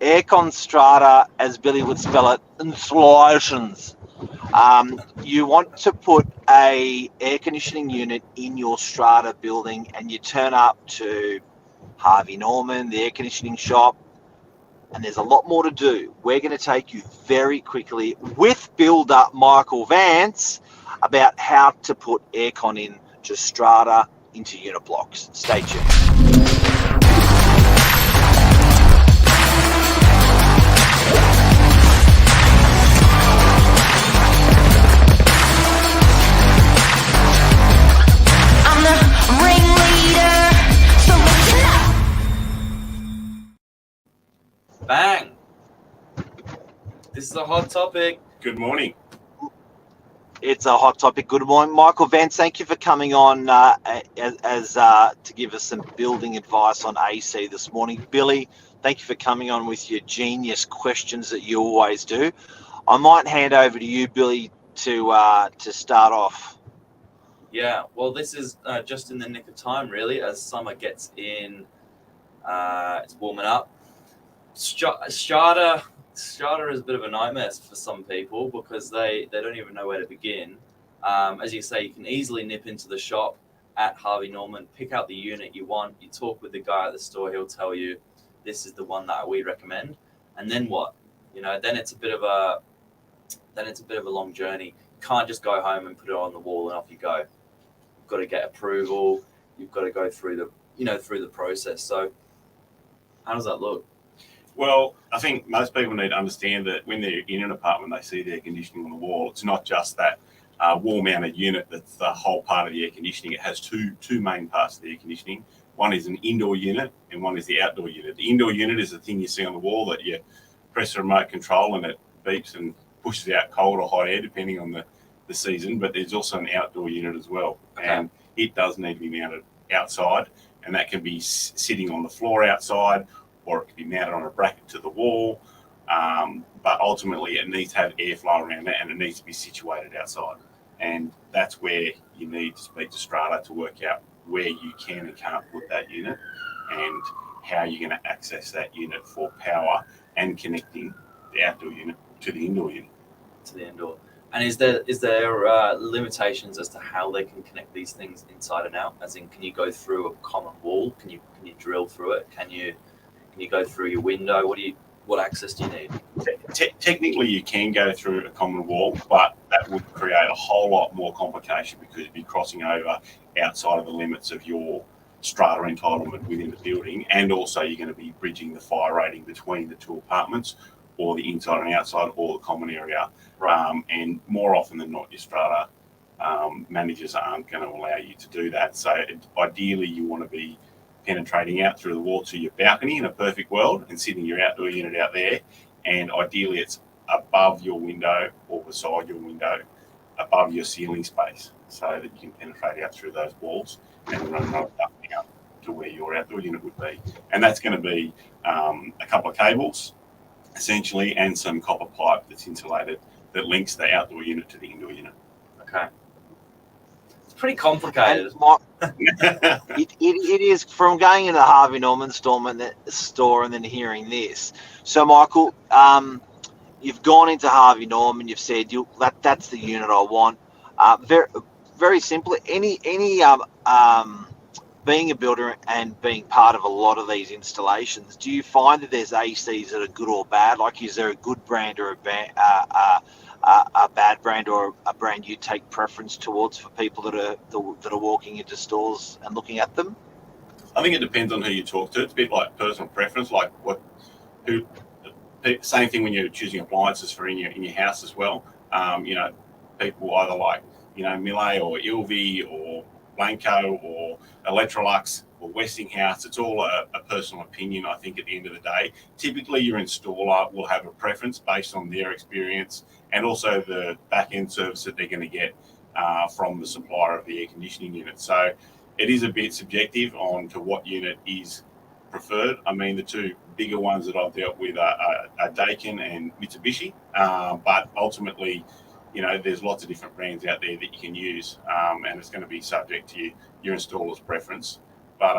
Aircon Strata, as Billy would spell it, Intsllations. You want to put a air conditioning unit in your strata building, and you turn up to Harvey Norman, the air conditioning shop, and there's a lot more to do. We're going to take you very quickly with builder Michael Vance about how to put aircon in to strata into unit blocks. Stay tuned. Bang! This is a hot topic. Good morning. It's a hot topic. Good morning, Michael Vance. Thank you for coming on to give us some building advice on AC this morning. Billy, thank you for coming on with your genius questions that you always do. I might hand over to you, Billy, to start off. Yeah, well, this is just in the nick of time, really, as summer gets in. It's warming up. Strata is a bit of a nightmare for some people because they don't even know where to begin. As you say, you can easily nip into the shop at Harvey Norman, pick out the unit you want. You talk with the guy at the store; he'll tell you this is the one that we recommend. And then what? Then it's a bit of a long journey. You can't just go home and put it on the wall and off you go. You've got to get approval. You've got to go through the process. So, how does that look? Well, I think most people need to understand that when they're in an apartment, they see the air conditioning on the wall. It's not just that wall-mounted unit that's the whole part of the air conditioning. It has two main parts of the air conditioning. One is an indoor unit and one is the outdoor unit. The indoor unit is the thing you see on the wall that you press a remote control and it beeps and pushes out cold or hot air depending on the season. But there's also an outdoor unit as well. Okay. And it does need to be mounted outside, and that can be sitting on the floor outside, or it can be mounted on a bracket to the wall. But ultimately, it needs to have airflow around it, and it needs to be situated outside. And that's where you need to speak to Strata to work out where you can and can't put that unit and how you're going to access that unit for power and connecting the outdoor unit to the indoor unit. To the indoor. And is there limitations as to how they can connect these things inside and out? As in, can you go through a common wall? Can you drill through it? Can you go through your window? What access do you need? Technically, you can go through a common wall, but that would create a whole lot more complication because you'd be crossing over outside of the limits of your strata entitlement within the building, and also you're going to be bridging the fire rating between the two apartments, or the inside and outside, or the common area. Right. And more often than not, your strata managers aren't going to allow you to do that. So ideally, you want to be penetrating out through the wall to your balcony in a perfect world and sitting your outdoor unit out there. And ideally, it's above your window or beside your window, above your ceiling space, so that you can penetrate out through those walls and run right up out to where your outdoor unit would be. And that's going to be a couple of cables, essentially, and some copper pipe that's insulated that links the outdoor unit to the indoor unit. Okay. It's pretty complicated. It is, from going into the Harvey Norman store and then hearing this. So, Michael, you've gone into Harvey Norman. You've said that's the unit I want. Very, very simply, being a builder and being part of a lot of these installations, do you find that there's ACs that are good or bad? Like, is there a good brand or a bad brand, or a brand you take preference towards for people that are walking into stores and looking at them? I think it depends on who you talk to. It's a bit like personal preference, like same thing when you're choosing appliances for in your house as well. People either like Miele or Ilvi or Blanco or Electrolux or Westinghouse. It's all a personal opinion, I think, at the end of the day. Typically, your installer will have a preference based on their experience and also the back-end service that they're going to get from the supplier of the air conditioning unit. So it is a bit subjective on to what unit is preferred. I mean, the two bigger ones that I've dealt with are Daikin and Mitsubishi, but ultimately, there's lots of different brands out there that you can use, and it's going to be subject to your installer's preference. But,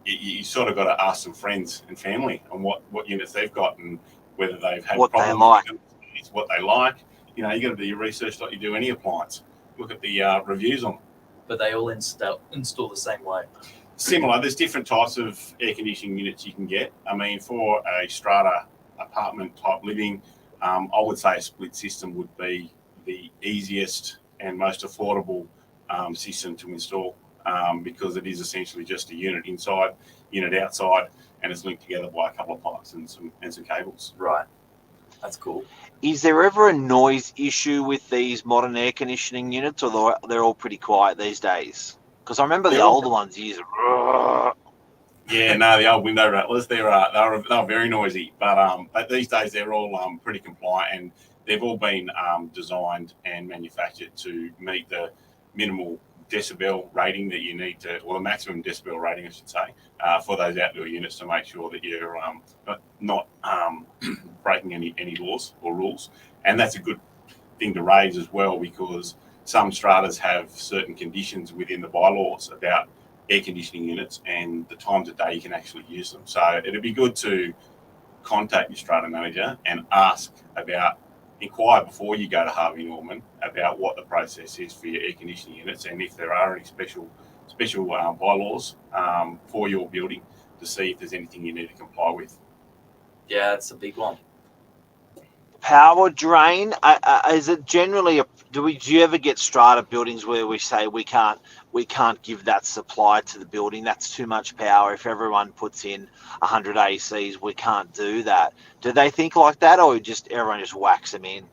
you sort of got to ask some friends and family on what units they've got and whether they've had What they problems like. with them, it's what they like. You know, you got to do your research like you do any appliance. Look at the reviews on them. But they all install the same way. Similar. There's different types of air conditioning units you can get. I mean, for a strata apartment type living, I would say a split system would be the easiest and most affordable system to install, because it is essentially just a unit inside, unit outside, and it's linked together by a couple of pipes and some cables. Right. That's cool. Is there ever a noise issue with these modern air conditioning units, or they're all pretty quiet these days? Because I remember the older ones used. Yeah, no, the old window rattlers, they're very noisy, but these days they're all pretty compliant, and they've all been designed and manufactured to meet the minimal decibel rating that you need to, or the maximum decibel rating, I should say, for those outdoor units to make sure that you're not breaking any laws or rules. And that's a good thing to raise as well, because some stratas have certain conditions within the bylaws about air conditioning units and the times of day you can actually use them. So it'd be good to contact your strata manager and inquire before you go to Harvey Norman about what the process is for your air conditioning units, and if there are any special bylaws for your building, to see if there's anything you need to comply with. Yeah, it's a big one. Power drain, is it generally do you ever get strata buildings where we say we can't give that supply to the building, that's too much power, if everyone puts in 100 ACs we can't do that? Do they think like that, or just everyone just whacks them in?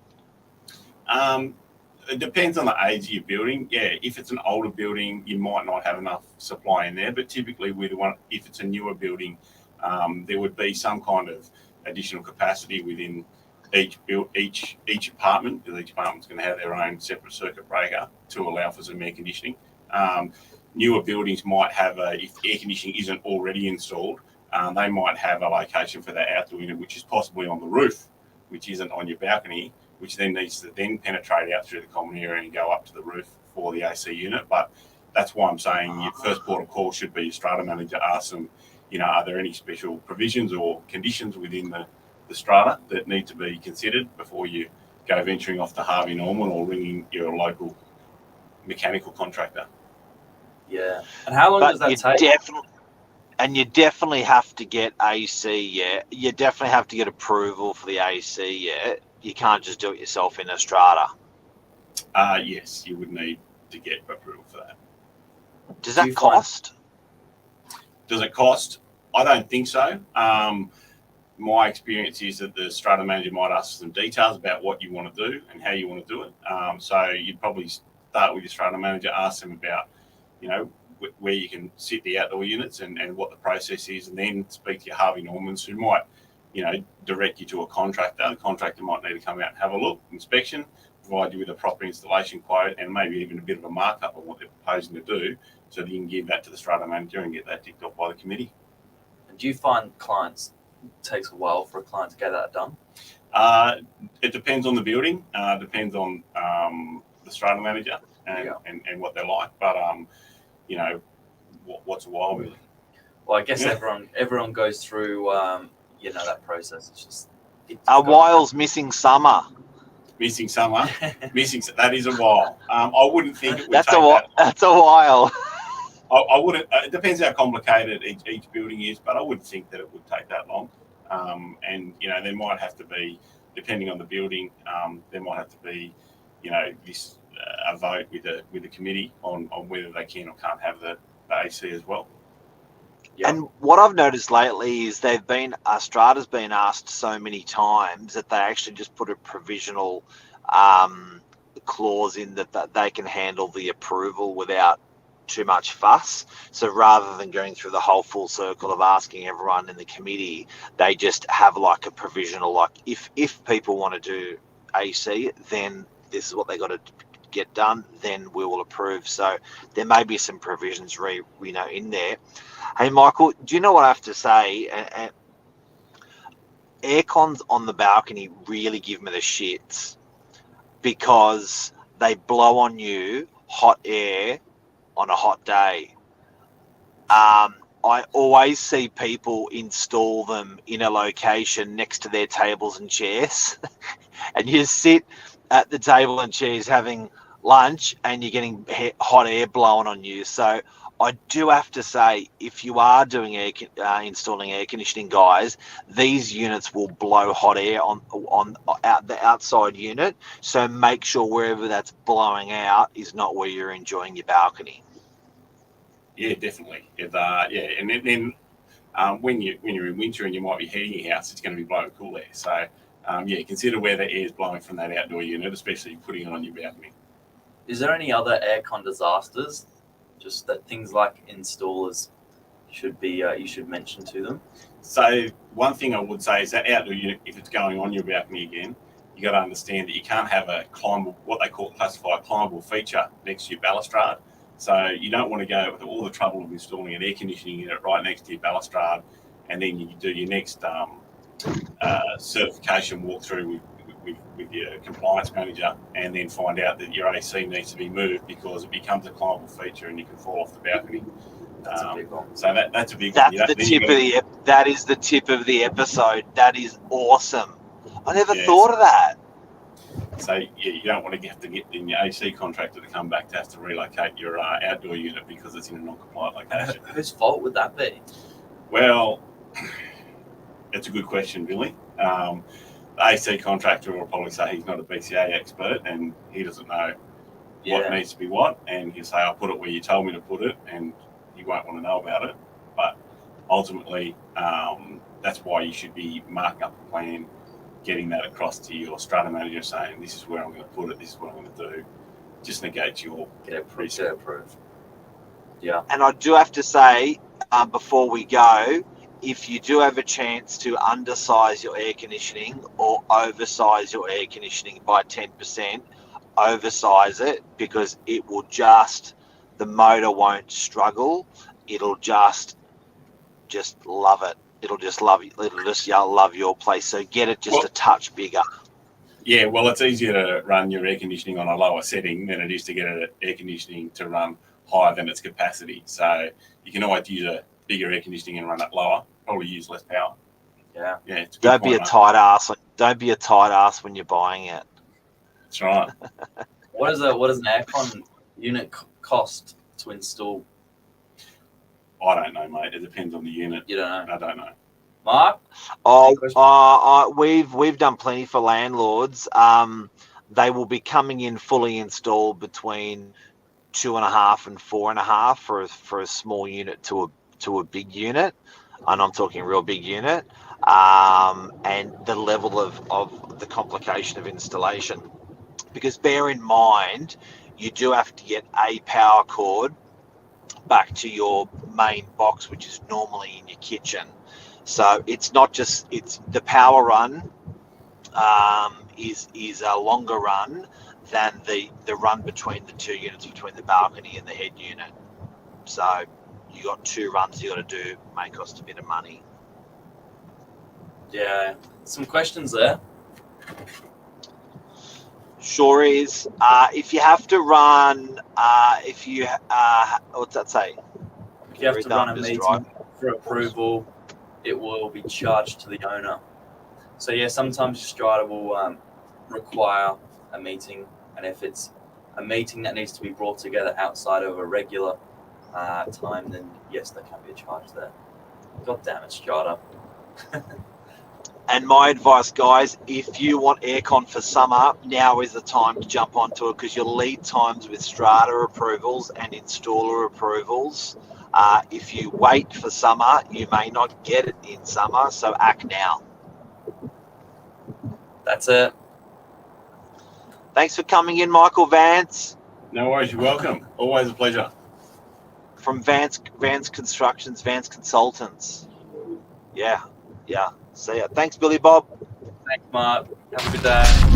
It depends on the age of your building. Yeah, if it's an older building you might not have enough supply in there, but typically if it's a newer building, there would be some kind of additional capacity within each apartment, because each apartment's going to have their own separate circuit breaker to allow for some air conditioning. Newer buildings might have if air conditioning isn't already installed, they might have a location for that outdoor unit, which is possibly on the roof, which isn't on your balcony, which then needs to then penetrate out through the common area and go up to the roof for the AC unit. But that's why I'm saying your first port of call should be your strata manager. Ask them, are there any special provisions or conditions within the strata that need to be considered before you go venturing off to Harvey Norman or ringing your local mechanical contractor. Yeah. And how long does that take? You definitely have to get AC, yeah. You definitely have to get approval for the AC, yeah. You can't just do it yourself in a strata. Yes, you would need to get approval for that. Does that cost? Does it cost? I don't think so. My experience is that the strata manager might ask some details about what you want to do and how you want to do it. So you'd probably start with your strata manager, ask them about, where you can sit the outdoor units and what the process is, and then speak to your Harvey Normans, who might, direct you to a contractor. The contractor might need to come out and have a look, inspection, provide you with a proper installation quote, and maybe even a bit of a markup on what they're proposing to do, so that you can give that to the strata manager and get that ticked off by the committee. And do you find it takes a while for a client to get that done? It depends on the building, depends on the strata manager and what they're like. But what's a while really? Well, I guess everyone goes through that process. It's just a while's missing summer. Missing summer, that is a while. I wouldn't think it would that's take that long. That's a while. I wouldn't. It depends how complicated each building is, but I wouldn't think that it would take that long. And there might have to be, depending on the building, there might have to be, a vote with the committee on whether they can or can't have the AC as well. Yep. And what I've noticed lately is strata's been asked so many times that they actually just put a provisional clause in that they can handle the approval without too much fuss. So rather than going through the whole full circle of asking everyone in the committee, they just have like a provisional, like if people want to do AC, then this is what they got to get done, then we will approve. So there may be some provisions in there. Hey Michael, do you know what I have to say? Aircons on the balcony really give me the shits, because they blow on you hot air on a hot day. I always see people install them in a location next to their tables and chairs, and you sit at the table and chairs having lunch, and you're getting hot air blowing on you. So I do have to say, if you are doing installing air conditioning, guys, these units will blow hot air on out the outside unit. So make sure wherever that's blowing out is not where you're enjoying your balcony. Yeah, definitely. And then when you're in winter and you might be heating your house, it's going to be blowing cool air. So consider where the air is blowing from that outdoor unit, especially putting it on your balcony. Is there any other aircon disasters? Just that things like installers should be you should mention to them. So one thing I would say is that outdoor unit, if it's going on your balcony again, you got to understand that you can't have a climbable, what they classify a climbable feature next to your balustrade. So you don't want to go with all the trouble of installing an air conditioning unit right next to your balustrade, and then you do your next certification walkthrough with your compliance manager, and then find out that your AC needs to be moved because it becomes a climbable feature and you can fall off the balcony. That's a big one. So that's a big That's one. the tip of the that is the tip of the episode. That is awesome. I never thought of that. So you don't want to have to get your AC contractor to come back to have to relocate your outdoor unit because it's in a non-compliant location. Whose fault would that be? Well, that's a good question, Billy. The AC contractor will probably say he's not a BCA expert and he doesn't know what needs to be what, and he'll say, I'll put it where you told me to put it, and you won't want to know about it. But ultimately, that's why you should be marking up a plan, getting that across to your strata manager, saying this is where I'm going to put it, this is what I'm going to do. Just negate your Get approved. Yeah. And I do have to say, before we go, if you do have a chance to undersize your air conditioning or oversize your air conditioning by 10%, oversize it, because it will the motor won't struggle. It'll just love it. It'll just love you. It'll just love your place. So get it just a touch bigger. Yeah, well, it's easier to run your air conditioning on a lower setting than it is to get air conditioning to run higher than its capacity. So you can always use a bigger air conditioning and run it lower. Probably use less power. Yeah. Yeah. It's Don't be a tight ass. Don't be a tight ass when you're buying it. That's right. What does an aircon unit cost to install? I don't know, mate. It depends on the unit. You don't know. I don't know. Mark? We've done plenty for landlords. They will be coming in fully installed between 2.5 and 4.5 for a small unit to a big unit, and I'm talking real big unit. And the level of the complication of installation, because bear in mind, you do have to get a power cord back to your main box, which is normally in your kitchen. So it's not just, it's the power run is a longer run than the run between the two units, between the balcony and the head unit. So you got two runs you got to do, may cost a bit of money. Yeah, some questions there. Sure is. If you have to run, what's that say? If you have to run a meeting for approval, it will be charged to the owner. So yeah, sometimes your strata will require a meeting, and if it's a meeting that needs to be brought together outside of a regular time, then yes, there can be a charge there. God damn it, strata. And my advice, guys, if you want aircon for summer, now is the time to jump onto it, because your lead times with strata approvals and installer approvals, if you wait for summer, you may not get it in summer, so act now. That's it. Thanks for coming in, Michael Vance. No worries, you're welcome. Always a pleasure. From Vance Constructions, Vance Consultants. Yeah. See ya. Thanks, Billy Bob. Thanks, Mark. Have a good day.